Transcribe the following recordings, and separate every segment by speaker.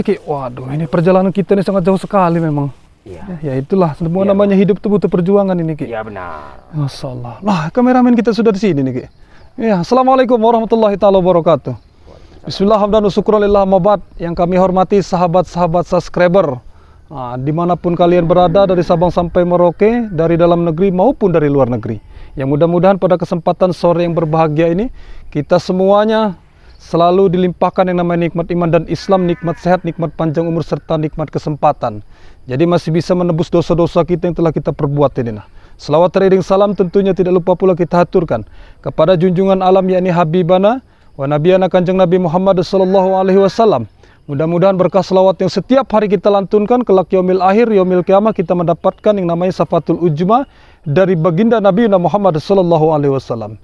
Speaker 1: Ki, waduh, ini perjalanan kita ini sangat jauh sekali memang.
Speaker 2: Iya.
Speaker 1: Ya itulah, semua namanya hidup itu butuh perjuangan ini, Ki.
Speaker 2: Iya benar.
Speaker 1: Masya Allah. Nah, kameramen kita sudah di sini nih, Ki. Ya, Assalamualaikum warahmatullahi taala wabarakatuh. Bismillah, hamdan wa syukrulillah, mabad. Yang kami hormati sahabat-sahabat subscriber. Nah, dimanapun kalian berada, dari Sabang sampai Merauke, dari dalam negeri maupun dari luar negeri. Yang mudah-mudahan pada kesempatan sore yang berbahagia ini, kita semuanya selalu dilimpahkan yang namanya nikmat iman dan Islam, nikmat sehat, nikmat panjang umur, serta nikmat kesempatan. Jadi masih bisa menebus dosa-dosa kita yang telah kita perbuat ini. Nah, selawat teriring salam tentunya tidak lupa pula kita haturkan kepada junjungan alam, yakni Habibana wa Nabiyana Kanjeng Nabi Muhammad sallallahu alaihi wasallam. Mudah-mudahan berkah selawat yang setiap hari kita lantunkan kelak yaumil akhir, yaumil kiamah, kita mendapatkan yang namanya syafatul ujma dari baginda Nabi Muhammad sallallahu alaihi wasallam.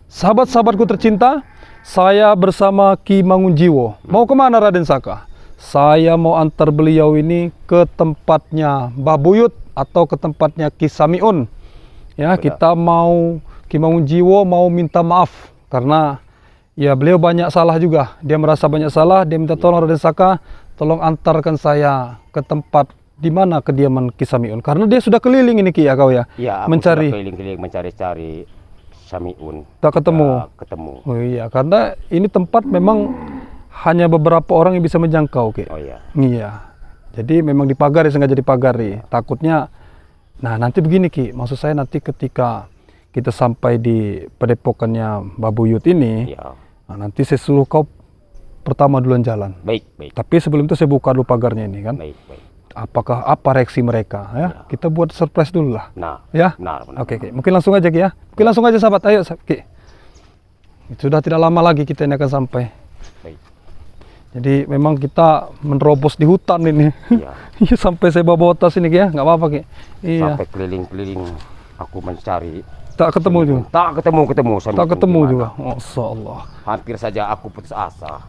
Speaker 1: Sahabat-sahabatku tercinta, saya bersama Ki Mangunjiwo. Mau kemana Raden Saka? Saya mau antar beliau ini ke tempatnya Mbah Buyut atau ke tempatnya Ki Samiun. Ya, kita mau, Ki Mangunjiwo mau minta maaf karena ya beliau banyak salah juga. Dia merasa banyak salah, dia minta tolong Raden Saka, tolong antarkan saya ke tempat di mana kediaman Ki Samiun. Karena dia sudah keliling ini, Ki, ya kau ya?
Speaker 2: Iya,
Speaker 1: mencari,
Speaker 2: keliling-keliling mencari-cari Samiun.
Speaker 1: Tak ketemu.
Speaker 2: Ketemu.
Speaker 1: Oh iya, karena ini tempat memang hanya beberapa orang yang bisa menjangkau, Ki.
Speaker 2: Oh iya.
Speaker 1: Iya. Jadi memang dipagari, sengaja dipagari. Takutnya, nah nanti begini, Ki. Maksud saya nanti ketika kita sampai di padepokannya Mbah Buyut ini,
Speaker 2: Iya.
Speaker 1: nah, nanti saya suruh kau pertama duluan jalan.
Speaker 2: Baik, baik.
Speaker 1: Tapi sebelum itu saya buka dulu pagarnya ini kan.
Speaker 2: Baik, baik.
Speaker 1: Apakah apa reaksi mereka? Ya,
Speaker 2: Ya.
Speaker 1: kita buat surprise dulu lah.
Speaker 2: Nah,
Speaker 1: Ya.
Speaker 2: benar, benar.
Speaker 1: Oke, Ki. Mungkin langsung aja, Ki, ya. Mungkin langsung aja, sahabat. Ayo, Ki. Sudah tidak lama lagi kita ini akan sampai.
Speaker 2: Baik.
Speaker 1: Jadi memang kita menerobos di hutan ini.
Speaker 2: Iya.
Speaker 1: Iya, sampai saya bawa tas ini, Ki, ya. Nggak apa-apa, Ki. Iya.
Speaker 2: Sampai keliling-keliling aku mencari.
Speaker 1: Tak ketemu juga.
Speaker 2: Tak ketemu Samiun.
Speaker 1: Tak ketemu
Speaker 2: Gimana?
Speaker 1: juga. Masya Allah.
Speaker 2: Hampir saja aku putus asa.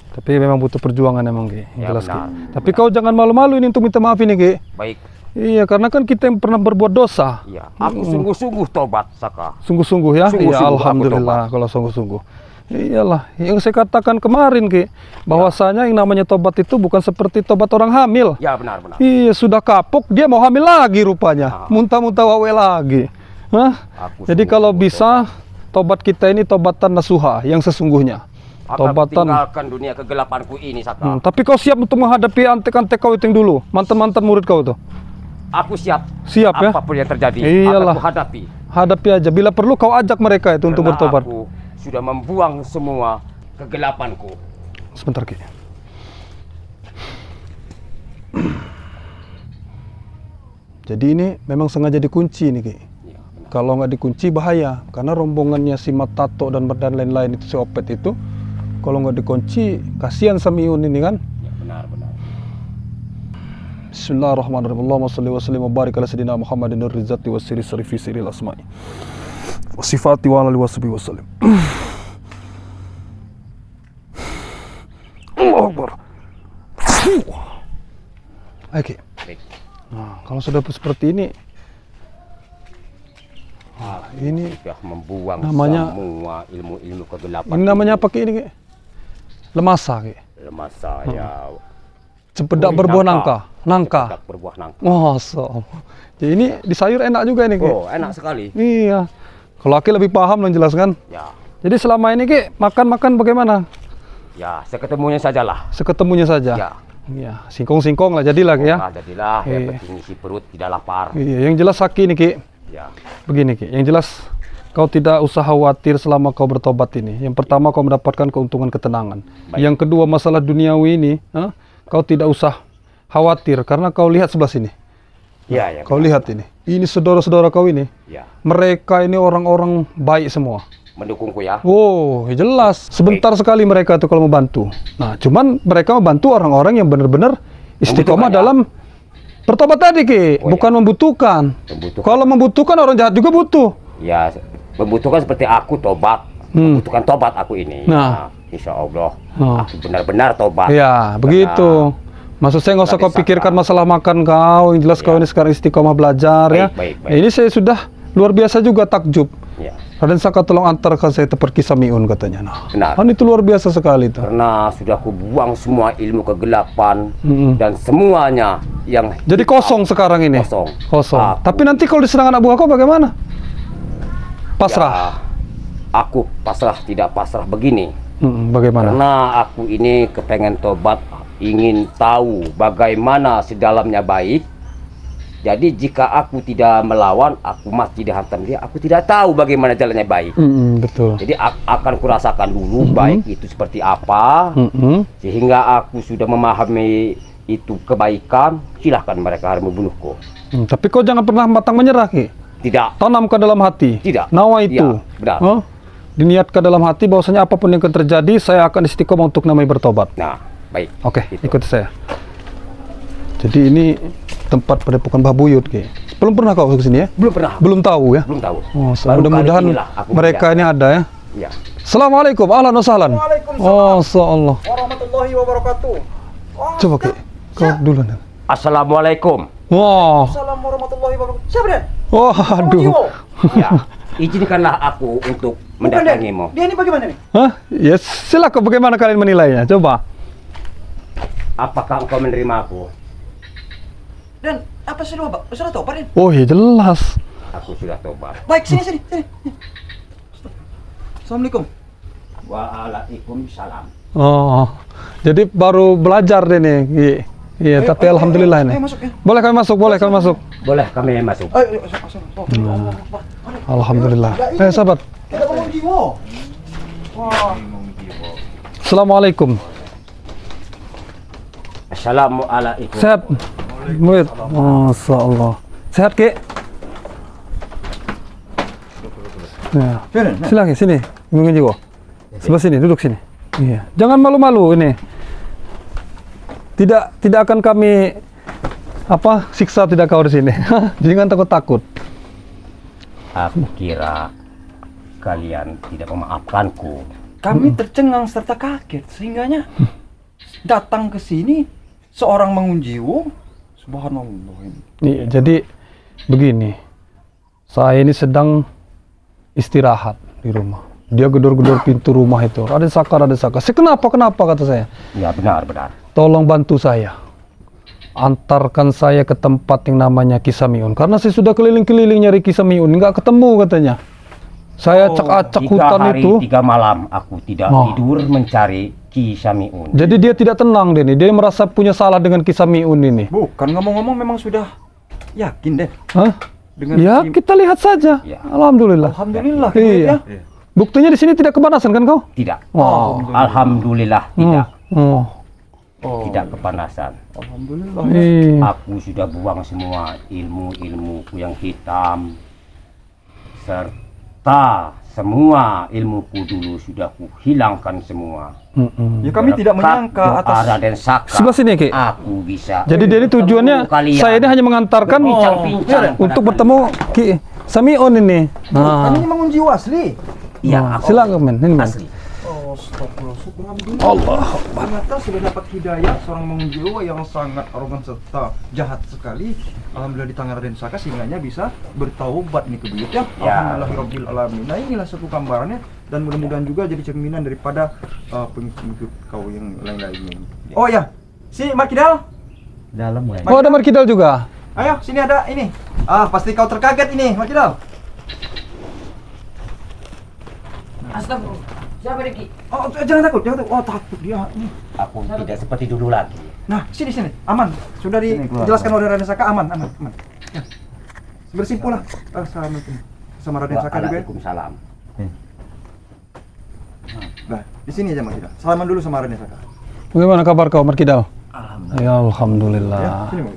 Speaker 1: Tapi memang butuh perjuangan emang, Ki.
Speaker 2: Ya,
Speaker 1: Jelas, Ki.
Speaker 2: benar.
Speaker 1: Tapi kau jangan malu-malu ini untuk minta maaf ini, Ki.
Speaker 2: Baik.
Speaker 1: Iya, karena kan kita yang pernah berbuat dosa.
Speaker 2: Iya. Aku sungguh-sungguh tobat, Saka.
Speaker 1: Sungguh-sungguh ya?
Speaker 2: Sungguh-sungguh
Speaker 1: Iya,
Speaker 2: aku
Speaker 1: alhamdulillah kalau sungguh-sungguh. Iyalah, yang saya katakan kemarin, Ki, bahwasanya yang namanya tobat itu bukan seperti tobat orang hamil.
Speaker 2: Ya, benar, benar.
Speaker 1: Iya, sudah kapok, dia mau hamil lagi rupanya. Muntah-muntah wawe lagi. Hah? Jadi kalau bisa, tobat kita ini tobatan nasuha, yang sesungguhnya.
Speaker 2: Akan
Speaker 1: Tobatan.
Speaker 2: tinggalkan dunia kegelapanku ini, Saka.
Speaker 1: Tapi kau siap untuk menghadapi antek-antek kau itu yang dulu? Mantan-mantan murid kau tuh?
Speaker 2: Aku siap.
Speaker 1: Siap ya?
Speaker 2: Apapun yang terjadi,
Speaker 1: Iyalah.
Speaker 2: akan kuhadapi.
Speaker 1: Hadapi aja. Bila perlu kau ajak mereka itu untuk
Speaker 2: Karena
Speaker 1: bertobat.
Speaker 2: aku sudah membuang semua kegelapanku.
Speaker 1: Sebentar, Ki. Jadi ini memang sengaja dikunci nih, Ki.
Speaker 2: Ya, benar.
Speaker 1: Kalau nggak dikunci bahaya, karena rombongannya si Matato dan lain-lain itu, si Opet itu, kalau nggak dikunci kasihan Samiun ini kan.
Speaker 2: Ya, benar, benar.
Speaker 1: Bismillahirrahmanirrahim. Allahumma sholli wa sallim wa barik ala sayyidina Muhammadin rizati wa siri sarifi siril asma'i wa sifati wa alihi wa sahbihi wa sallim. Allahu Akbar. Oke.
Speaker 2: Baik.
Speaker 1: Nah, kalau sudah seperti ini, ini
Speaker 2: Sudah membuang
Speaker 1: namanya-
Speaker 2: semua ilmu-ilmu kegelapan.
Speaker 1: ini namanya apa, Ki, ini, Ki? Lemasa, Ki.
Speaker 2: Lemah saya.
Speaker 1: Cempedak
Speaker 2: Wih,
Speaker 1: berbuah nangka.
Speaker 2: Cempedak berbuah nangka.
Speaker 1: Masa. Jadi ini di sayur enak juga ini, Ki.
Speaker 2: Oh, enak sekali.
Speaker 1: Iya. Kalau Ki lebih paham menjelaskan.
Speaker 2: Ya,
Speaker 1: Jadi selama ini, Ki, makan-makan bagaimana?
Speaker 2: ya, seketemunya sajalah.
Speaker 1: Seketemunya saja.
Speaker 2: Ya.
Speaker 1: Iya, singkong-singkong lah jadilah, Ki, ya.
Speaker 2: Nah, jadilah yang
Speaker 1: Iya.
Speaker 2: penting isi perut tidak lapar.
Speaker 1: Iya, yang jelas Saki ini, Ki.
Speaker 2: Ya,
Speaker 1: Begini, Ki. Yang jelas kau tidak usah khawatir selama kau bertobat ini. Yang pertama, kau mendapatkan keuntungan ketenangan.
Speaker 2: Baik.
Speaker 1: Yang kedua, masalah duniawi ini, kau tidak usah khawatir karena kau lihat sebelah sini.
Speaker 2: ya, ya.
Speaker 1: Kau lihat ini. Ini saudara-saudara kau ini.
Speaker 2: Ya,
Speaker 1: Mereka ini orang-orang baik semua.
Speaker 2: mendukungku ya.
Speaker 1: Wow, jelas. Sebentar sekali mereka itu kalau membantu. Nah, cuman mereka membantu orang-orang yang benar-benar istiqomah
Speaker 2: Membutuhkan, ya?
Speaker 1: dalam bertobat tadi, Ki.
Speaker 2: Oh,
Speaker 1: Bukan membutuhkan.
Speaker 2: Membutuhkan.
Speaker 1: Kalau membutuhkan, orang jahat juga butuh.
Speaker 2: Ya, membutuhkan seperti aku tobat. Membutuhkan tobat aku ini.
Speaker 1: Nah.
Speaker 2: Insya Allah,
Speaker 1: Oh.
Speaker 2: aku benar-benar tobat.
Speaker 1: Ya, begitu. Maksud saya nggak usah kau
Speaker 2: Raden
Speaker 1: pikirkan
Speaker 2: Saka.
Speaker 1: masalah makan kau. Yang jelas kau
Speaker 2: Ya.
Speaker 1: ini sekarang istiqomah belajar, ya.
Speaker 2: Baik, baik, baik.
Speaker 1: Nah, ini saya sudah luar biasa juga takjub.
Speaker 2: Ya.
Speaker 1: Raden Saka tolong antarkan saya ke Samiun katanya. Nah,
Speaker 2: Benar.
Speaker 1: kan itu luar biasa sekali itu.
Speaker 2: Karena sudah aku buang semua ilmu kegelapan
Speaker 1: Mm-mm.
Speaker 2: dan semuanya yang
Speaker 1: Jadi kosong sekarang ini.
Speaker 2: Kosong.
Speaker 1: Kosong.
Speaker 2: Aku-
Speaker 1: Tapi nanti kalau diserang anak buahku bagaimana? Pasrah.
Speaker 2: Ya, aku pasrah tidak pasrah begini.
Speaker 1: Bagaimana?
Speaker 2: Karena aku ini kepengen tobat, ingin tahu bagaimana sedalamnya baik. Jadi jika aku tidak melawan, aku mati dihantam dia, aku tidak tahu bagaimana jalannya baik.
Speaker 1: Betul.
Speaker 2: Jadi akan kurasakan dulu baik itu seperti apa, sehingga aku sudah memahami itu kebaikan, silahkan mereka harus membunuhku.
Speaker 1: Tapi kau jangan pernah matang menyerah, Ki.
Speaker 2: Tidak,
Speaker 1: Tanamkan dalam hati.
Speaker 2: Tidak.
Speaker 1: Nawa itu.
Speaker 2: Ya, benar.
Speaker 1: Oh, diniatkan dalam hati bahwasanya apapun yang akan terjadi, saya akan istiqomah untuk namanya bertobat.
Speaker 2: nah baik.
Speaker 1: Oke,
Speaker 2: Gitu.
Speaker 1: ikuti saya. Jadi ini tempat padepokan Mbah Buyut, Ki. Belum pernah kau ke sini ya?
Speaker 2: Belum pernah,
Speaker 1: Belum tahu ya?
Speaker 2: belum tahu.
Speaker 1: Oh,
Speaker 2: Baru
Speaker 1: mudah-mudahan
Speaker 2: kali inilah aku
Speaker 1: mereka
Speaker 2: melihat.
Speaker 1: ini ada ya.
Speaker 2: Ya.
Speaker 1: Assalamualaikum, ahlan wa sahlan.
Speaker 3: Waalaikumsalam.
Speaker 1: Oh, Allah.
Speaker 3: Warahmatullahi wabarakatuh.
Speaker 1: Coba, Ki. Kau dulu nih.
Speaker 2: Assalamualaikum.
Speaker 1: Wah.
Speaker 3: Assalamualaikum warahmatullahi wabarakatuh. Siapa dia?
Speaker 1: Waduh.
Speaker 3: Jiwo.
Speaker 2: Ya, izinkanlah aku untuk
Speaker 3: Bukan dia.
Speaker 2: mendatangimu.
Speaker 3: Dia ini bagaimana nih?
Speaker 1: Hah? Yes, silakan bagaimana kalian menilainya? Coba.
Speaker 2: Apakah engkau menerima aku?
Speaker 3: Dan apa sih lu, Pak? Sudah tahu, Pak Den?
Speaker 1: Oh, ya jelas.
Speaker 2: Aku sudah tobat.
Speaker 3: Baik, sini. Assalamualaikum.
Speaker 2: Waalaikumsalam.
Speaker 1: Oh. Jadi baru belajar deh nih, Ki. Iya, tapi alhamdulillah ini.
Speaker 3: Ayo masuk ya.
Speaker 1: Boleh kami masuk, boleh kami masuk.
Speaker 2: Boleh kami masuk?
Speaker 3: Ayo, masuk. Allah Akbar.
Speaker 1: Alhamdulillah. Sahabat.
Speaker 3: Kita ngomong Jiwo. Wah.
Speaker 1: Assalamualaikum.
Speaker 2: Assalamualaikum.
Speaker 1: Sehat, murid. Masya Allah. Sehat, Ki? Ya. Silakan sini, Imam Jiwo. Sebelah sini, duduk sini. Iya. Jangan malu-malu ini. Tidak akan kami siksa tidak kau di sini. Jangan takut-takut.
Speaker 2: Aku kira kalian tidak memaafkanku.
Speaker 3: Kami tercengang serta kaget sehingganya datang ke sini seorang mengunjiwo. Subhanallah ini.
Speaker 1: Iya, jadi begini. Saya ini sedang istirahat di rumah. Dia gedor-gedor pintu rumah itu. Raden Saka. Kenapa kata saya?
Speaker 2: Ya benar.
Speaker 1: Tolong bantu saya. Antarkan saya ke tempat yang namanya Kisamiun. Karena saya sudah keliling-keliling nyari Kisamiun, nggak ketemu katanya. Saya acak-acak
Speaker 2: 3
Speaker 1: hutan
Speaker 2: hari,
Speaker 1: itu.
Speaker 2: 3 malam aku tidak
Speaker 1: Oh.
Speaker 2: tidur mencari Ki Samiun.
Speaker 1: Jadi dia tidak tenang deh nih. Dia merasa punya salah dengan Kisamiun ini.
Speaker 3: Bukan, ngomong-ngomong memang sudah yakin deh
Speaker 1: Hah?
Speaker 3: dengan
Speaker 1: Ya, kita lihat saja.
Speaker 2: Ya.
Speaker 1: Alhamdulillah.
Speaker 3: Alhamdulillah.
Speaker 1: Iya.
Speaker 3: Ya.
Speaker 1: Buktinya di sini tidak kepanasan kan kau?
Speaker 2: Tidak.
Speaker 1: Wow.
Speaker 2: Alhamdulillah tidak.
Speaker 1: Oh.
Speaker 2: Tidak kepanasan.
Speaker 3: Alhamdulillah.
Speaker 1: Iya.
Speaker 2: Aku sudah buang semua ilmu-ilmuku yang hitam, serta semua ilmuku dulu sudah kuhilangkan semua.
Speaker 3: Ya kami tidak menyangka
Speaker 2: Berkat doa
Speaker 3: atas
Speaker 2: Raden Saka,
Speaker 1: Sebelah sini, Ki.
Speaker 2: aku bisa.
Speaker 1: Jadi dia ini tujuannya
Speaker 2: bertemu kalian.
Speaker 1: saya ini hanya mengantarkan
Speaker 2: Berbincang-bincang
Speaker 1: untuk
Speaker 2: pada
Speaker 1: bertemu Ki Samiun ini.
Speaker 3: kami
Speaker 1: Nah,
Speaker 3: ini mengunjiwo asli.
Speaker 2: Ya,
Speaker 1: nah,
Speaker 2: aku
Speaker 1: silakan men, ini men.
Speaker 2: asli.
Speaker 3: Allah. Ternyata sudah dapat hidayah seorang mengunjiwo yang sangat arogan serta jahat sekali. Alhamdulillah di tangan Raden Saka sehingganya bisa bertaubat nih ke buyut ya.
Speaker 2: Ya.
Speaker 3: Alhamdulillahirabbil alamin. Nah, inilah satu gambarannya dan mudah-mudahan juga jadi cerminan daripada pengikut kau yang lain-lainnya. Oh ya, si Markidal.
Speaker 2: Dalam mulai.
Speaker 1: Oh, ada Markidal juga.
Speaker 3: Ayo, sini ada ini. Pasti kau terkaget ini, Markidal.
Speaker 4: Astagfirullah. Siapa Diki?
Speaker 3: Oh, jangan takut. Oh, takut dia. Ini.
Speaker 2: Aku tidak seperti dulu lagi.
Speaker 3: Nah, sini. Aman. Sudah dijelaskan oleh Raden Saka, aman. Ya. Bersimpulah. Assalamualaikum. Sama Raden Saka juga. Ya.
Speaker 2: Waalaikumsalam.
Speaker 3: Nah, di sini aja Mas. Salaman dulu sama Raden Saka.
Speaker 1: Bagaimana kabar kau Markidal?
Speaker 2: Alhamdulillah.
Speaker 1: Ya alhamdulillah.
Speaker 3: Ya, sini Mas.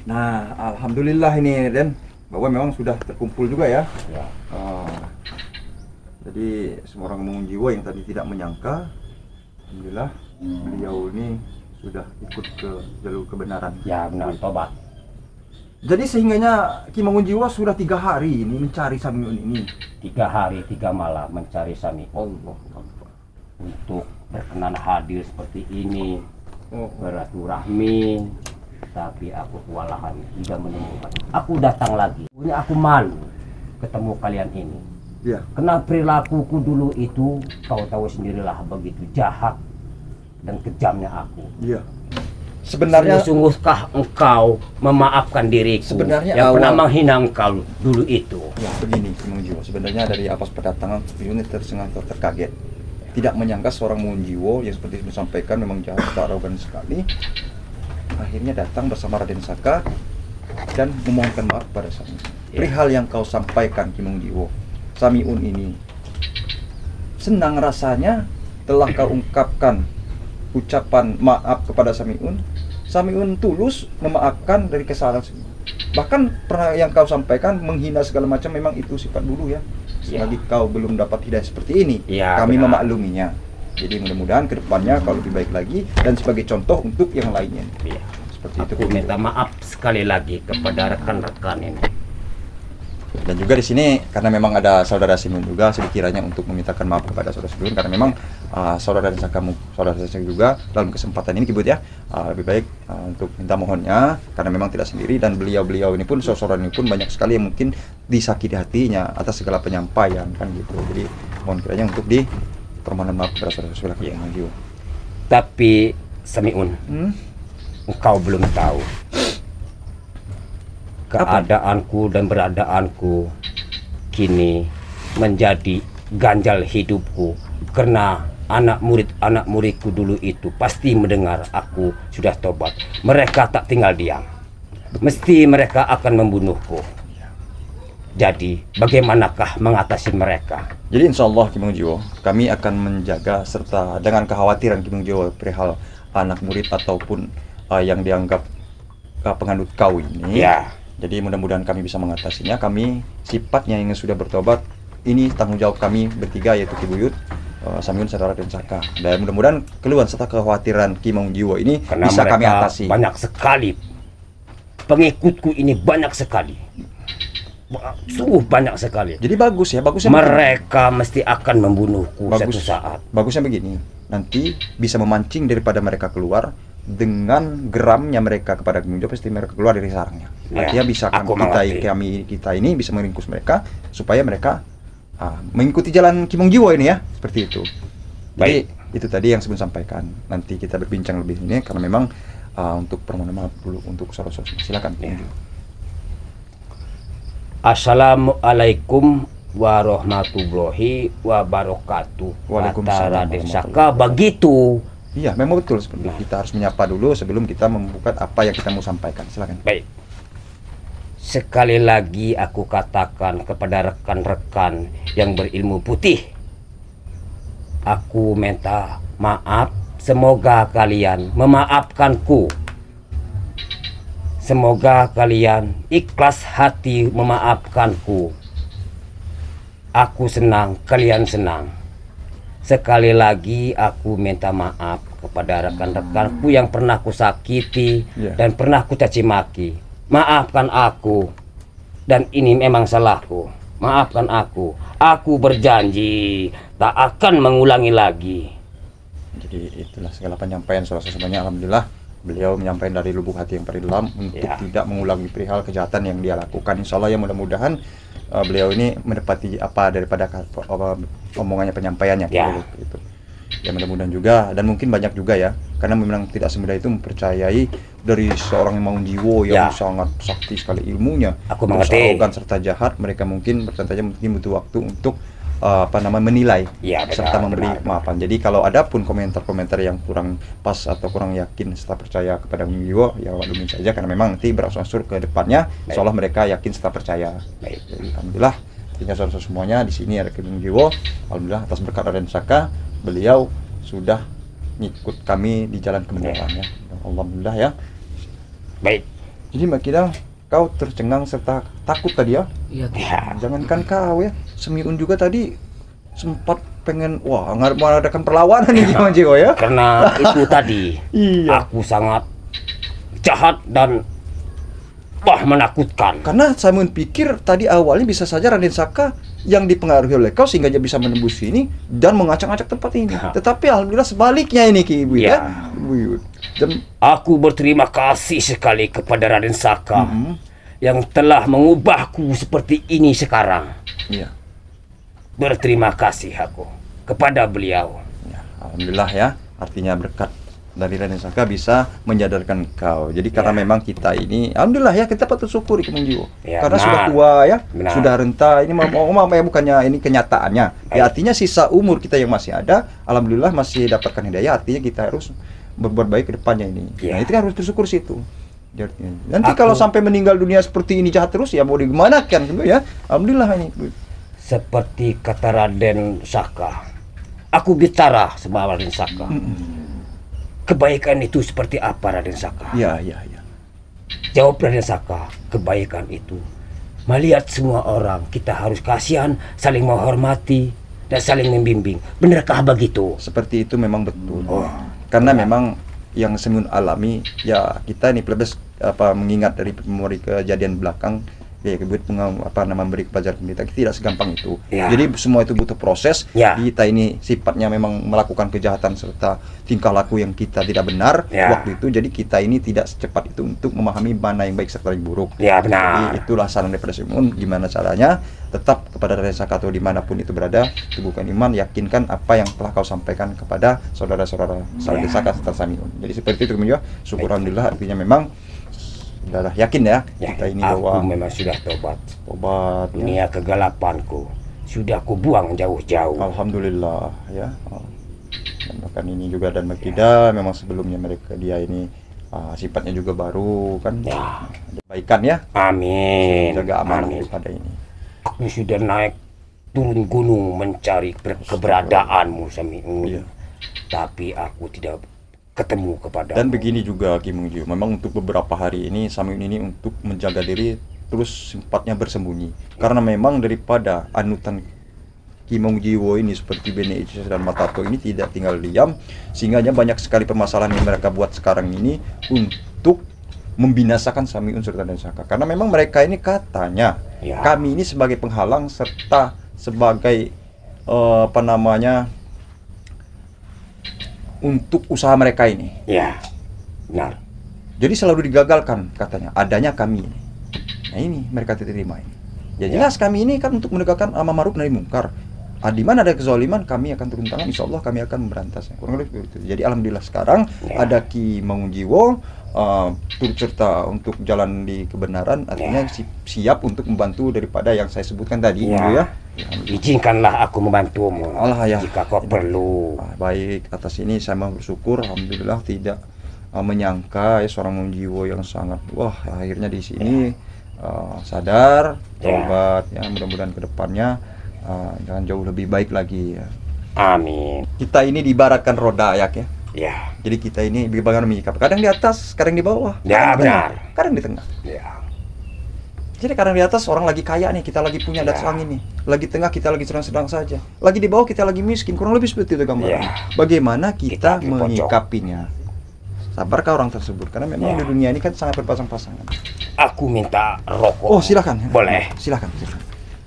Speaker 3: Nah, alhamdulillah ini Den, bahwa memang sudah terkumpul juga ya.
Speaker 2: Ya.
Speaker 3: Jadi semua orang mengunjiwo yang tadi tidak menyangka, alhamdulillah beliau ini sudah ikut ke jalur kebenaran.
Speaker 2: Ya benar, tobat.
Speaker 3: Jadi sehingganya Ki Mangunjiwo sudah 3 hari ini mencari Samiun ini.
Speaker 2: 3 hari 3 malam mencari Sami Allah untuk berkenan hadir seperti ini,
Speaker 3: Oh.
Speaker 2: bersilaturahmi, Tapi aku kewalahan tidak menemukan. Aku datang lagi. Punya aku malu ketemu kalian ini.
Speaker 3: Iya.
Speaker 2: Karena perilakuku dulu itu kau tahu sendirilah begitu jahat dan kejamnya aku.
Speaker 3: Iya. Sebenarnya
Speaker 2: Sungguh-sungguhkah engkau memaafkan diriku
Speaker 3: Sebenarnya
Speaker 2: yang pernah
Speaker 3: awal-
Speaker 2: menghina engkau dulu itu?
Speaker 3: ya begini, Munjiwo. Sebenarnya dari atas kedatangan unit terkaget. Tidak menyangka seorang Munjiwo yang seperti disampaikan memang jahat dan arogan sekali. Akhirnya datang bersama Raden Saka dan memohonkan maaf pada Samiun.
Speaker 2: Ya.
Speaker 3: Perihal yang kau sampaikan Ki Munjiwo, Samiun ini senang rasanya telah kau ungkapkan ucapan maaf kepada Samiun. Samiun tulus memaafkan dari kesalahan semua. Bahkan pernah yang kau sampaikan menghina segala macam, memang itu sifat dulu ya. Selagi kau belum dapat hidayah seperti ini,
Speaker 2: Ya,
Speaker 3: kami
Speaker 2: benar.
Speaker 3: memakluminya. Jadi mudah-mudahan kedepannya kau lebih baik lagi dan sebagai contoh untuk yang lainnya.
Speaker 2: Iya.
Speaker 3: Seperti itu.
Speaker 2: Aku minta maaf sekali lagi kepada rekan-rekan ini.
Speaker 3: Dan juga di sini karena memang ada saudara Simun juga, sekiranya untuk memintakan maaf kepada saudara Simun karena memang saudara dan saudara saya juga dalam kesempatan ini Kibut ya, lebih baik untuk minta mohonnya karena memang tidak sendiri dan beliau-beliau ini pun saudara ini pun banyak sekali yang mungkin disakiti hatinya atas segala penyampaian kan gitu. Jadi mohon kiranya untuk di permohonan maaf kepada saudara-saudara
Speaker 2: Iya.
Speaker 3: kalian juga.
Speaker 2: Tapi Samiun, engkau belum tahu keadaanku dan beradaanku kini menjadi ganjal hidupku karena anak muridku dulu itu pasti mendengar aku sudah tobat. Mereka tak tinggal diam, mesti mereka akan membunuhku. Jadi bagaimanakah mengatasi mereka?
Speaker 3: Jadi insya Allah Ki Mung Jiwo, kami akan menjaga serta dengan kekhawatiran Ki Mung Jiwo perihal anak murid ataupun yang dianggap penganut kau ini.
Speaker 2: Ya.
Speaker 3: Jadi mudah-mudahan kami bisa mengatasinya. Kami sifatnya yang sudah bertobat, ini tanggung jawab kami bertiga yaitu Ki Buyut, Samiun, Saudara dan Saka. Dan mudah-mudahan keluhan serta kekhawatiran Ki Mung Jiwo ini
Speaker 2: Karena
Speaker 3: bisa kami
Speaker 2: mereka
Speaker 3: atasi.
Speaker 2: banyak sekali pengikutku ini, banyak sekali, sungguh banyak sekali.
Speaker 3: Jadi bagusnya begini.
Speaker 2: Mereka mesti akan membunuhku suatu saat.
Speaker 3: Bagusnya begini, nanti bisa memancing daripada mereka keluar dengan geramnya mereka kepada Ki Mung Jiwo, pasti mereka keluar dari sarangnya.
Speaker 2: Ya,
Speaker 3: Artinya bisa
Speaker 2: aku
Speaker 3: kita ini bisa meringkus mereka supaya mereka mengikuti jalan Ki Mung Jiwo ini ya, seperti itu. Jadi itu tadi yang sebelum sampaikan. Nanti kita berbincang lebih ini karena memang untuk permohonan maaf dulu untuk saudara-saudara. Silakan Ki Mung Jiwo.
Speaker 2: Assalamualaikum warahmatullahi wabarakatuh.
Speaker 3: Waalaikumsalam
Speaker 2: Kata Raden
Speaker 3: warahmatullahi
Speaker 2: Saka begitu.
Speaker 3: Iya, memang betul seperti itu. Kita harus menyapa dulu sebelum kita membuka apa yang kita mau sampaikan. Silakan.
Speaker 2: Baik. Sekali lagi aku katakan kepada rekan-rekan yang berilmu putih, aku minta maaf. Semoga kalian memaafkanku. Semoga kalian ikhlas hati memaafkanku. Aku senang, kalian senang. Sekali lagi aku minta maaf kepada rekan-rekanku yang pernah kusakiti dan pernah kucaci maki. Maafkan aku. Dan ini memang salahku. Maafkan aku. Aku berjanji tak akan mengulangi lagi.
Speaker 3: Jadi itulah segala penyampaian saudara semuanya. Alhamdulillah beliau menyampaikan dari lubuk hati yang paling dalam untuk tidak mengulangi perihal kejahatan yang dia lakukan. Insya Allah ya mudah-mudahan beliau ini mendapati apa daripada omongannya penyampaiannya gitu. Ya mudah-mudahan juga dan mungkin banyak juga ya karena memang tidak semudah itu mempercayai dari seorang Ki Mung Jiwo yang sangat sakti sekali ilmunya,
Speaker 2: aku mengerti,
Speaker 3: arogan serta jahat. Mereka mungkin bertanya mungkin butuh waktu untuk menilai serta memberi maafan. Jadi kalau ada pun komentar-komentar yang kurang pas atau kurang yakin serta percaya kepada Mung Jiwo, ya maklumin saja karena memang nanti berangsur-angsur ke depannya insya Allah mereka yakin serta percaya. Jadi alhamdulillah tinggal saudara semuanya di sini ada Ki Mung Jiwo. Alhamdulillah atas berkat Raden Saka beliau sudah ngikut kami di jalan kebenaran ya. Alhamdulillah ya.
Speaker 2: Baik.
Speaker 3: Jadi Mbak Kida, kau tercengang serta takut tadi ya?
Speaker 4: Iya.
Speaker 3: Jangankan kau ya, Samiun juga tadi sempat pengen mengadakan perlawanan nih Ki Mung Jiwo ya.
Speaker 2: Karena itu tadi aku sangat jahat dan menakutkan.
Speaker 3: Karena Samiun pikir tadi awalnya bisa saja Raden Saka yang dipengaruhi oleh kau sehingga dia bisa menembus sini dan mengacak-acak tempat ini. Tetapi alhamdulillah sebaliknya ini Ki Buyut ya. Buyut.
Speaker 2: Aku berterima kasih sekali kepada Raden Saka yang telah mengubahku seperti ini sekarang.
Speaker 3: Iya.
Speaker 2: Berterima kasih aku kepada beliau.
Speaker 3: Ya, alhamdulillah ya, artinya berkat dari Raden Saka bisa menyadarkan kau. Jadi karena memang kita ini, alhamdulillah ya, kita patut syukuri Kemung Jiwo.
Speaker 2: Ya,
Speaker 3: Karena
Speaker 2: benar.
Speaker 3: sudah tua ya,
Speaker 2: Benar.
Speaker 3: sudah renta. Ini ya bukannya ini kenyataannya. Ya artinya sisa umur kita yang masih ada, alhamdulillah masih dapatkan hidayah. Artinya kita harus berbuat baik ke depannya ini.
Speaker 2: Ya.
Speaker 3: Nah itu kan harus bersyukur situ. Nanti kalau sampai meninggal dunia seperti ini jahat terus ya mau digimana kan gitu ya. Alhamdulillah ini.
Speaker 2: Seperti kata Raden Saka, aku bicara sama Raden Saka. Kebaikan itu seperti apa, Raden Saka?
Speaker 3: Iya.
Speaker 2: Jawab Raden Saka, kebaikan itu melihat semua orang kita harus kasihan, saling menghormati dan saling membimbing. Benarkah begitu?
Speaker 3: Seperti itu memang betul. Karena memang yang Semiun alami ya kita ini plebes mengingat dari memori kejadian belakang ya memberi pelajaran kita tidak segampang itu.
Speaker 2: Ya.
Speaker 3: Jadi semua itu butuh proses.
Speaker 2: Ya.
Speaker 3: Kita ini sifatnya memang melakukan kejahatan serta tingkah laku yang kita tidak benar waktu itu. Jadi kita ini tidak secepat itu untuk memahami mana yang baik serta yang buruk.
Speaker 2: Ya, benar.
Speaker 3: Jadi itulah saran daripada Semiun, gimana caranya tetap kepada Raden Saka atau dimanapun itu berada, teguhkan iman, yakinkan apa yang telah kau sampaikan kepada saudara-saudara Raden Saka serta Samiun. Jadi seperti itu kemudian syukur alhamdulillah, artinya memang sudah yakin ya, kita ini
Speaker 2: aku
Speaker 3: bahwa
Speaker 2: memang sudah tobat.
Speaker 3: obat ya.
Speaker 2: Dunia kegelapanku sudah aku buang jauh-jauh.
Speaker 3: Alhamdulillah ya. Dan bahkan ini juga dan Makida memang sebelumnya mereka dia ini sifatnya juga baru kan.
Speaker 2: Ya.
Speaker 3: Kebaikan ya.
Speaker 2: Amin.
Speaker 3: Jaga amanah
Speaker 2: Amin.
Speaker 3: pada ini.
Speaker 2: Aku sudah naik turun gunung mencari keberadaanmu, Samiun.
Speaker 3: Iya.
Speaker 2: Tapi aku tidak ketemu kepada.
Speaker 3: Dan begini juga Ki Mung Jiwo, memang untuk beberapa hari ini Samiun ini untuk menjaga diri terus sempatnya bersembunyi. Karena memang daripada anutan Ki Mung Jiwo ini seperti Bene Icis dan Matato ini tidak tinggal diam, sehingga banyak sekali permasalahan yang mereka buat sekarang ini untuk membinasakan Samiun serta Raden Saka. Karena memang mereka ini katanya kami ini sebagai penghalang serta sebagai untuk usaha mereka ini.
Speaker 2: Ya, benar.
Speaker 3: Jadi selalu digagalkan katanya adanya kami ini. Nah ini mereka tidak terima ini. Ya jelas kami ini kan untuk menegakkan amar ma'ruf nahi mungkar. Di mana ada kezaliman kami akan turun tangan, insya Allah kami akan memberantasnya. Kurang lebih begitu. Jadi alhamdulillah sekarang ada Ki Mung Jiwo turut serta untuk jalan di kebenaran, artinya siap untuk membantu daripada yang saya sebutkan tadi gitu ya.
Speaker 2: Izinkanlah aku membantumu
Speaker 3: Allah ya.
Speaker 2: jika kau perlu.
Speaker 3: Baik, atas ini saya mau bersyukur alhamdulillah tidak menyangka ya seorang Mung Jiwo yang sangat akhirnya di sini sadar, taubat ya, mudah-mudahan kedepannya jangan jauh lebih baik lagi ya.
Speaker 2: Amin.
Speaker 3: Kita ini diibaratkan roda ya.
Speaker 2: Ya.
Speaker 3: Jadi kita ini bagaimana menyikap? Kadang di atas, kadang di bawah.
Speaker 2: Ya, benar.
Speaker 3: Kadang di tengah.
Speaker 2: Ya.
Speaker 3: Jadi kadang di atas orang lagi kaya nih, kita lagi punya das angin nih. Lagi tengah kita lagi sedang-sedang saja. Lagi di bawah kita lagi miskin. Kurang lebih seperti itu gambarannya. Bagaimana kita menyikapinya? Sabarkah orang tersebut? Karena memang di dunia ini kan sangat berpasang-pasangan.
Speaker 2: Aku minta rokok.
Speaker 3: Oh, silakan.
Speaker 2: Boleh.
Speaker 3: Silakan.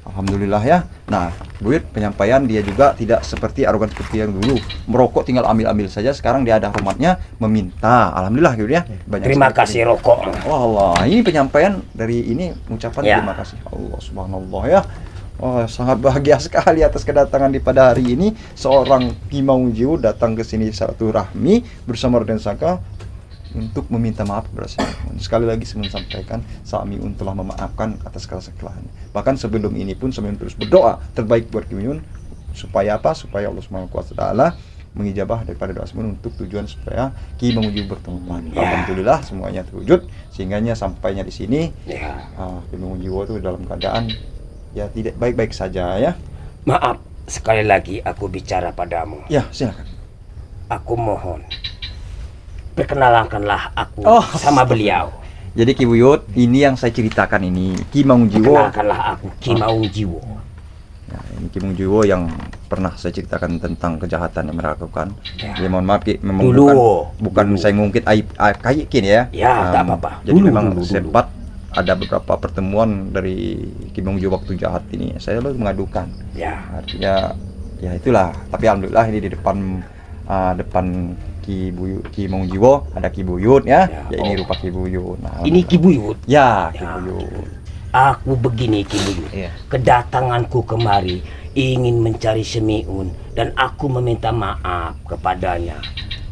Speaker 3: Alhamdulillah ya. Nah, Buyut penyampaian dia juga tidak seperti arogan seperti yang dulu. Merokok tinggal ambil-ambil saja. Sekarang dia ada hormatnya meminta. Alhamdulillah gitu ya.
Speaker 2: Terima kasih rokok.
Speaker 3: Allah, ini penyampaian dari ini ucapan terima kasih Allah subhanallah ya. Sangat bahagia sekali atas kedatangan di pada hari ini seorang Ki Mung Jiwo datang ke sini silaturahmi bersama Raden Saka untuk meminta maaf kepada Samiun. Sekali lagi Samiun sampaikan, Samiun telah memaafkan atas kesalahan. Bahkan sebelum ini pun Samiun terus berdoa terbaik buat Samiun supaya apa? Supaya Allah Subhanahu wa taala mengijabah daripada doa Samiun untuk tujuan supaya Ki Mung Jiwo bertemu lagi. Alhamdulillah semuanya terwujud sehingganya sampainya di sini. Ki Mung Jiwo itu dalam keadaan ya tidak baik-baik saja ya.
Speaker 2: Maaf, sekali lagi aku bicara padamu.
Speaker 3: Ya, silakan.
Speaker 2: Aku mohon perkenalkanlah aku sama beliau.
Speaker 3: Jadi Ki Buyut, ini yang saya ceritakan ini Ki Mung Jiwo.
Speaker 2: Perkenalkanlah aku Ki Mung Jiwo.
Speaker 3: Ya, ini Ki Mung Jiwo yang pernah saya ceritakan tentang kejahatan yang mereka lakukan. Ya mohon maaf Ki, memang bukan saya ngungkit aib kayak ya.
Speaker 2: Ya, tak apa-apa.
Speaker 3: Jadi memang sempat ada beberapa pertemuan dari Ki Mung Jiwo waktu jahat ini. Saya lalu mengadukan. Ya. Artinya ya itulah. Tapi alhamdulillah ini di depan Ki Mongjiwo, ada Ki Buyut ya.
Speaker 2: Ya,
Speaker 3: Ya, ini rupa Ki Buyut. Nah,
Speaker 2: Ini Ki Buyut.
Speaker 3: ya, Ki
Speaker 2: Ya.
Speaker 3: Buyut.
Speaker 2: Aku begini Ki Buyut.
Speaker 3: Iya.
Speaker 2: Kedatanganku kemari ingin mencari Semiun dan aku meminta maaf kepadanya.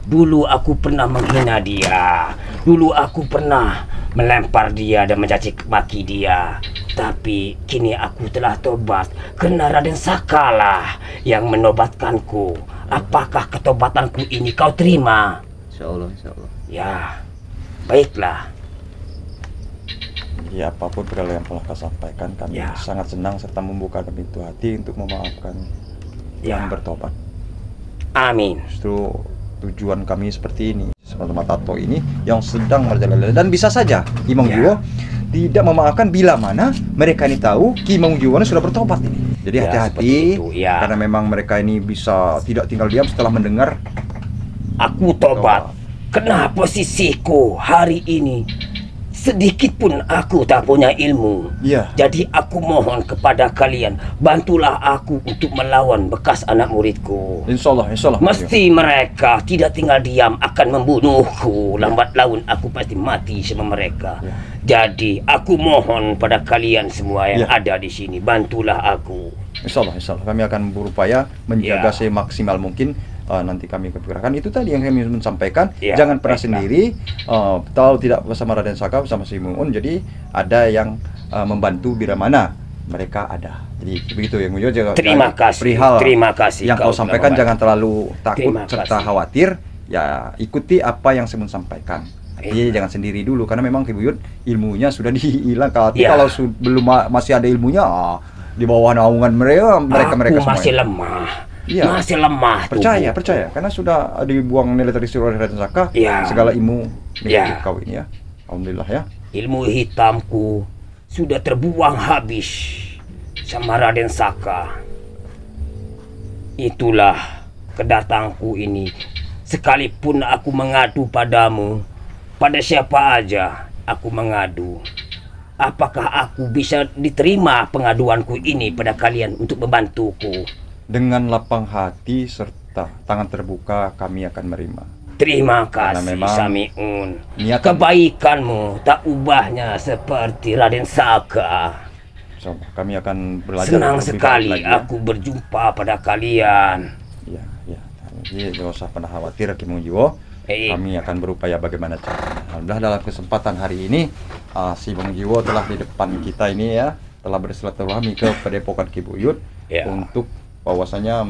Speaker 2: Dulu aku pernah menghina dia. Dulu aku pernah melempar dia dan mencaci maki dia. Tapi kini aku telah tobat karena Raden Sakalah yang menobatkanku. Apakah ketobatanku ini kau terima?
Speaker 5: Insya Allah, insya Allah.
Speaker 2: Ya, baiklah.
Speaker 3: Ya, apapun perkara yang telah kau sampaikan, kami
Speaker 2: Ya.
Speaker 3: sangat senang serta membuka pintu hati untuk memaafkan
Speaker 2: Ya.
Speaker 3: yang bertobat.
Speaker 2: Amin.
Speaker 3: Justru tujuan kami seperti ini, semata-mata tato ini yang sedang berjalan, dan bisa saja Ki Mongjiwo tidak memaafkan bila mana mereka ini tahu Ki Mongjiwo sudah bertobat ini. Jadi
Speaker 2: Ya, seperti
Speaker 3: hati-hati,
Speaker 2: itu, ya.
Speaker 3: karena memang mereka ini bisa tidak tinggal diam setelah mendengar.
Speaker 2: Aku tobat. Kenapa sisiku hari ini sedikit pun aku tak punya ilmu.
Speaker 3: Iya.
Speaker 2: Jadi aku mohon kepada kalian, bantulah aku untuk melawan bekas anak muridku.
Speaker 3: Insya Allah.
Speaker 2: Mesti mereka tidak tinggal diam akan membunuhku. Lambat laun aku pasti mati sama mereka.
Speaker 3: Ya.
Speaker 2: Jadi aku mohon pada kalian semua yang
Speaker 3: Ya.
Speaker 2: ada di sini, bantulah aku.
Speaker 3: Insya Allah. Kami akan berupaya menjaga
Speaker 2: Ya.
Speaker 3: semaksimal mungkin. Nanti kami kepikirkan itu tadi yang kami sampaikan.
Speaker 2: Ya,
Speaker 3: Jangan pernah
Speaker 2: baiklah.
Speaker 3: sendiri. Tahu tidak bersama Raden Saka, bersama si Muun. Jadi ada yang membantu bila mana mereka ada. Jadi begitu yang Mujo jaga.
Speaker 2: Terima kasih.
Speaker 3: Perihal
Speaker 2: Terima kasih.
Speaker 3: yang kau
Speaker 2: telah
Speaker 3: sampaikan,
Speaker 2: membantu.
Speaker 3: jangan terlalu takut
Speaker 2: Terima
Speaker 3: serta
Speaker 2: kasih.
Speaker 3: khawatir. Ya, ikuti apa yang Simun sampaikan. Jadi jangan sendiri dulu, karena memang Ki Buyut ilmunya sudah dihilang. Tapi
Speaker 2: Ya.
Speaker 3: kalau belum masih ada ilmunya, di bawah naungan mereka
Speaker 2: Aku
Speaker 3: semua.
Speaker 2: masih lemah.
Speaker 3: Iya.
Speaker 2: Masih lemah
Speaker 3: Percaya,
Speaker 2: tubuhku.
Speaker 3: percaya, karena sudah dibuang militerisir oleh Raden Saka.
Speaker 2: Ya.
Speaker 3: Segala ilmu
Speaker 2: Ya.
Speaker 3: kau ini ya. Alhamdulillah ya.
Speaker 2: Ilmu hitamku sudah terbuang habis sama Raden Saka. Itulah kedatangku ini. Sekalipun aku mengadu padamu, pada siapa aja aku mengadu. Apakah aku bisa diterima pengaduanku ini pada kalian untuk membantuku?
Speaker 3: Dengan lapang hati serta tangan terbuka kami akan menerima.
Speaker 2: Terima
Speaker 3: Karena
Speaker 2: kasih
Speaker 3: memang
Speaker 2: Samiun.
Speaker 3: niatan-
Speaker 2: Kebaikanmu tak ubahnya seperti Raden Saka.
Speaker 3: So, kami akan belajar.
Speaker 2: Senang
Speaker 3: lebih
Speaker 2: sekali
Speaker 3: baik lagi, ya.
Speaker 2: aku berjumpa pada kalian.
Speaker 3: Ya, ya. Jadi tidak usah pernah khawatir Ki Mongjiwo. Kami akan berupaya bagaimana caranya. Alhamdulillah dalam kesempatan hari ini si Mongjiwo telah di depan kita ini ya, telah bersilaturahmi ke Padepokan Ki Buyut
Speaker 2: Ya.
Speaker 3: untuk bahwasanya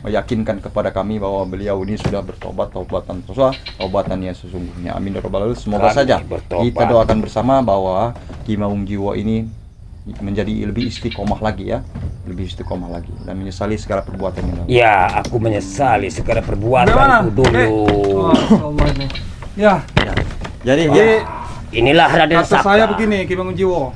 Speaker 3: meyakinkan kepada kami bahwa beliau ini sudah bertobat, taubatan yang sesungguhnya. Amin ya rabbal alamin. Semoga
Speaker 2: Kami
Speaker 3: saja
Speaker 2: bertobat.
Speaker 3: kita doakan bersama bahwa Ki Mongjiwo ini menjadi lebih istiqomah lagi ya, lebih istiqomah lagi dan menyesali segala perbuatan yang lalu.
Speaker 2: Ya, aku menyesali segala
Speaker 1: Bagaimana?
Speaker 2: perbuatanku dulu.
Speaker 1: Allah ini. Ya,
Speaker 3: Ya. Jadi
Speaker 1: jadi
Speaker 2: Inilah Raden
Speaker 1: kata
Speaker 2: Saka.
Speaker 1: saya begini, Ki Mongjiwo.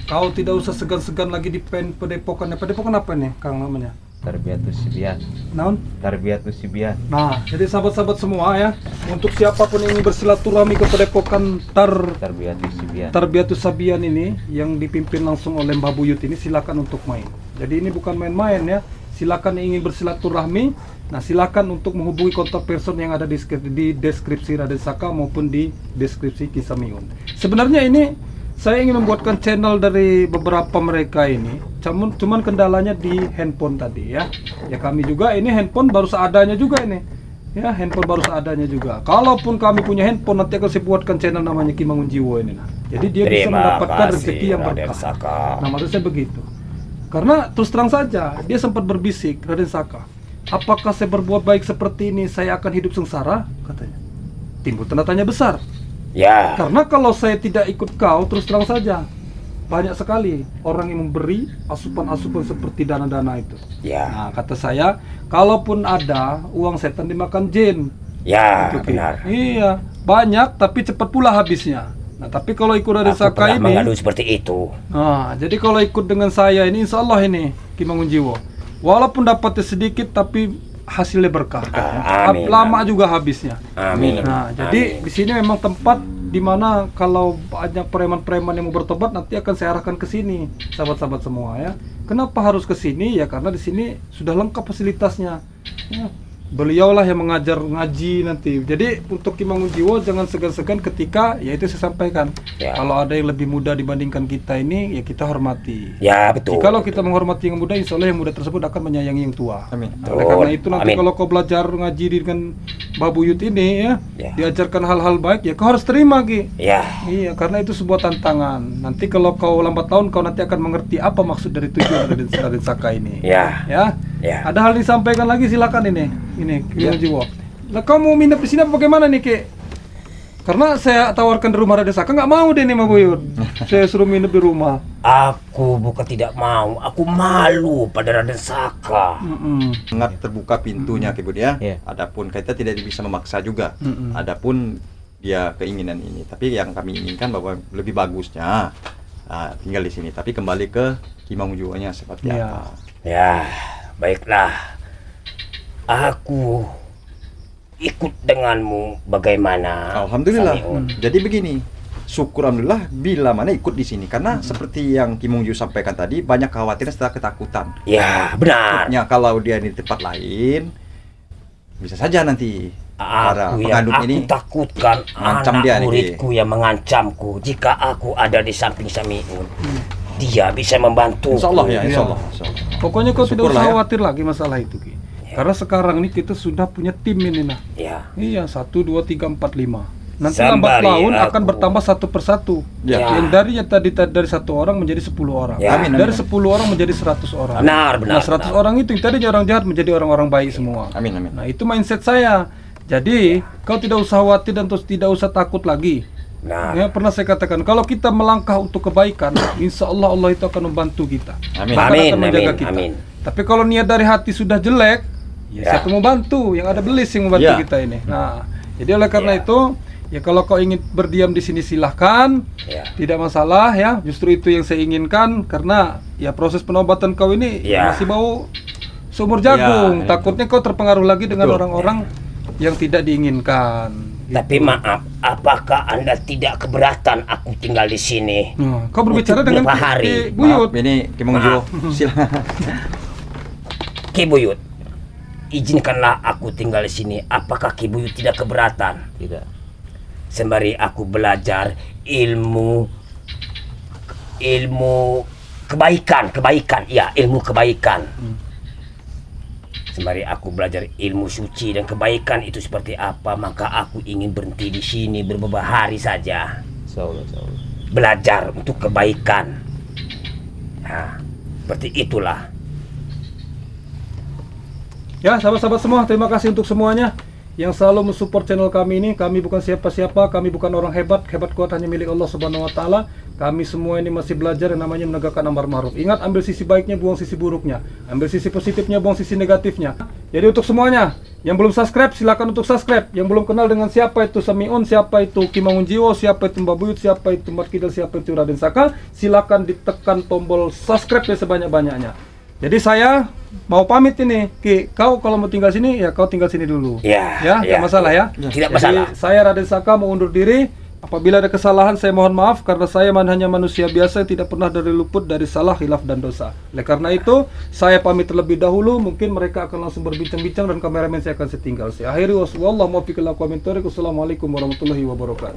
Speaker 1: Kau tidak usah segan-segan lagi di padepokan. Padepokan apa nih, Kang namanya?
Speaker 5: Tarbiyatus Sibian.
Speaker 1: Naon?
Speaker 5: Tarbiyatus Sibian.
Speaker 1: Nah, jadi sahabat-sahabat semua ya, untuk siapapun yang ingin bersilaturahmi ke padepokan
Speaker 5: Tarbiyatus Sibian.
Speaker 1: Tarbiyatus Sabian ini yang dipimpin langsung oleh Mbah Buyut ini, silakan untuk main. Jadi ini bukan main-main ya. Silakan yang ingin bersilaturahmi. Nah, silakan untuk menghubungi kontak person yang ada di deskripsi Raden Saka maupun di deskripsi Ki Samiun. Sebenarnya ini saya ingin membuatkan channel dari beberapa mereka ini. Cuman kendalanya di handphone tadi ya. Ya kami juga ini handphone baru seadanya juga ini. Ya, handphone baru seadanya juga. Kalaupun kami punya handphone, nanti akan saya buatkan channel namanya Ki Mongjiwo ini. Nah. Jadi dia bisa
Speaker 2: Terima
Speaker 1: mendapatkan
Speaker 2: kasih,
Speaker 1: rezeki yang
Speaker 2: Raden
Speaker 1: berkah.
Speaker 2: Saka.
Speaker 1: Nah, maksud saya begitu. Karena terus terang saja, dia sempat berbisik, Raden Saka, apakah saya berbuat baik seperti ini, saya akan hidup sengsara? Katanya. Timbul tanda tanya besar.
Speaker 2: Ya,
Speaker 1: Karena kalau saya tidak ikut kau, terus terang saja, banyak sekali orang yang memberi asupan-asupan seperti dana-dana itu.
Speaker 2: ya,
Speaker 1: Nah, kata saya, kalaupun ada uang setan dimakan jin.
Speaker 2: ya,
Speaker 1: Oke.
Speaker 2: benar.
Speaker 1: Iya, banyak tapi cepat pula habisnya. Nah, tapi kalau ikut Raden
Speaker 2: Aku
Speaker 1: Saka
Speaker 2: pernah
Speaker 1: ini,
Speaker 2: mengadu seperti itu.
Speaker 1: nah, jadi kalau ikut dengan saya ini, insya Allah ini Ki Mongjiwo, walaupun dapatnya sedikit tapi hasilnya berkah.
Speaker 2: Amin,
Speaker 1: Lama
Speaker 2: amin.
Speaker 1: juga habisnya.
Speaker 2: Amin.
Speaker 1: Nah, jadi
Speaker 2: Amin.
Speaker 1: di sini memang tempat di mana kalau banyak preman-preman yang mau bertobat nanti akan saya arahkan ke sini, sahabat-sahabat semua ya. Kenapa harus ke sini? Ya karena di sini sudah lengkap fasilitasnya. Ya, beliaulah yang mengajar ngaji nanti. Jadi untuk Ki Mangunjiwo jangan segan-segan ketika, ya itu saya sampaikan, kalau ada yang lebih muda dibandingkan kita ini, ya kita hormati.
Speaker 2: Ya betul.
Speaker 1: Kalau kita menghormati yang muda, insya Allah yang muda tersebut akan menyayangi yang tua.
Speaker 3: Amin.
Speaker 1: Oleh karena itu nanti kalau kau belajar ngaji dengan Mbah Buyut ini ya, diajarkan hal-hal baik, ya kau harus terima Ki. Iya, karena itu sebuah tantangan. Nanti kalau kau lambat laun, kau nanti akan mengerti apa maksud dari tujuan Raden Saka ini. Ya. Ada hal disampaikan lagi, silakan ini Ki Mangunjiwo. Nah, kau mau minap di sini apa bagaimana nih Ki? Karena saya tawarkan di rumah Raden Saka, nggak mau deh nih Mbah Buyut. Saya suruh minap di rumah.
Speaker 2: Aku bukan tidak mau, aku malu pada Raden Saka.
Speaker 3: Sangat terbuka pintunya Ki Bud ya. Adapun kita tidak bisa memaksa juga. Adapun dia keinginan ini, tapi yang kami inginkan bahwa lebih bagusnya tinggal di sini. Tapi kembali ke Ki Mangunjiwo-nya seperti apa.
Speaker 2: Ya, baiklah. Aku ikut denganmu bagaimana?
Speaker 3: Alhamdulillah. Jadi begini, syukur alhamdulillah bila mana ikut di sini karena seperti yang Ki Mangunjiwo sampaikan tadi banyak kekhawatiran serta ketakutan.
Speaker 2: Ya, benar.
Speaker 3: Takutnya kalau dia di tempat lain bisa saja nanti para pengandung ini
Speaker 2: takutkan
Speaker 3: mengancam dia
Speaker 2: muridku yang mengancamku jika aku ada di samping Samiun. Dia bisa membantu.
Speaker 3: Insya Allah ya, insya Allah.
Speaker 1: Pokoknya kau tidak usah khawatir lagi masalah itu Ki. Karena sekarang ini kita sudah punya tim ini nah. Iya, 1, 2, 3, 4, 5. Nanti lambat laun akan bertambah satu persatu. Yang darinya tadi dari 1 orang menjadi 10 orang. Dari 10 orang menjadi 100 orang.
Speaker 2: Benar.
Speaker 1: Nah 100 orang itu yang tadinya orang jahat menjadi orang-orang baik semua.
Speaker 3: Amin.
Speaker 1: Nah itu mindset saya. Jadi kau tidak usah khawatir dan tidak usah takut lagi. Ya, pernah saya katakan kalau kita melangkah untuk kebaikan, insya Allah Allah itu akan membantu kita. Akan menjaga kita. Tapi kalau niat dari hati sudah jelek, siapa mau bantu? Yang ada belis yang membantu kita ini. Nah, jadi oleh karena itu, ya kalau kau ingin berdiam di sini silahkan, tidak masalah ya. Justru itu yang saya inginkan karena ya proses penobatan kau ini masih bau seumur jagung. Takutnya kau terpengaruh lagi dengan orang-orang yang tidak diinginkan.
Speaker 2: Tapi maaf, apakah Anda tidak keberatan aku tinggal di sini?
Speaker 1: Kau berbicara dengan Ki Buyut.
Speaker 3: Ini Ki Mangunjiwo, silakan.
Speaker 2: Ki Buyut, izinkanlah aku tinggal di sini. Apakah Ki Buyut tidak keberatan?
Speaker 5: Tidak.
Speaker 2: Sembari aku belajar ilmu kebaikan, ya ilmu kebaikan. Sembari aku belajar ilmu suci dan kebaikan itu seperti apa, maka aku ingin berhenti di sini beberapa hari saja. Belajar untuk kebaikan. Nah, seperti itulah.
Speaker 1: Ya, sahabat-sahabat semua, terima kasih untuk semuanya yang selalu mensupport channel kami ini. Kami bukan siapa-siapa, kami bukan orang hebat kuat hanya milik Allah Subhanahu wa taala. Kami semua ini masih belajar yang namanya menegakkan amar ma'ruf. Ingat, ambil sisi baiknya, buang sisi buruknya. Ambil sisi positifnya, buang sisi negatifnya. Jadi untuk semuanya, yang belum subscribe silakan untuk subscribe. Yang belum kenal dengan siapa itu Samiun, siapa itu Ki Mangunjiwo, siapa itu Mbah Buyut, siapa itu Mat Kidal, siapa itu Raden Saka, silakan ditekan tombol subscribe ya sebanyak-banyaknya. Jadi saya mau pamit ini, Ki. Kau kalau mau tinggal sini, ya kau tinggal sini dulu. Tidak masalah ya.
Speaker 2: Tidak masalah.
Speaker 1: Jadi saya Raden Saka mau undur diri. Apabila ada kesalahan saya mohon maaf karena saya hanya manusia biasa yang tidak pernah luput dari salah, khilaf dan dosa. Oleh karena itu saya pamit terlebih dahulu. Mungkin mereka akan langsung berbincang-bincang dan kameramen saya akan setinggal. Saya akhiri wassalamualaikum warahmatullahi wabarakatuh.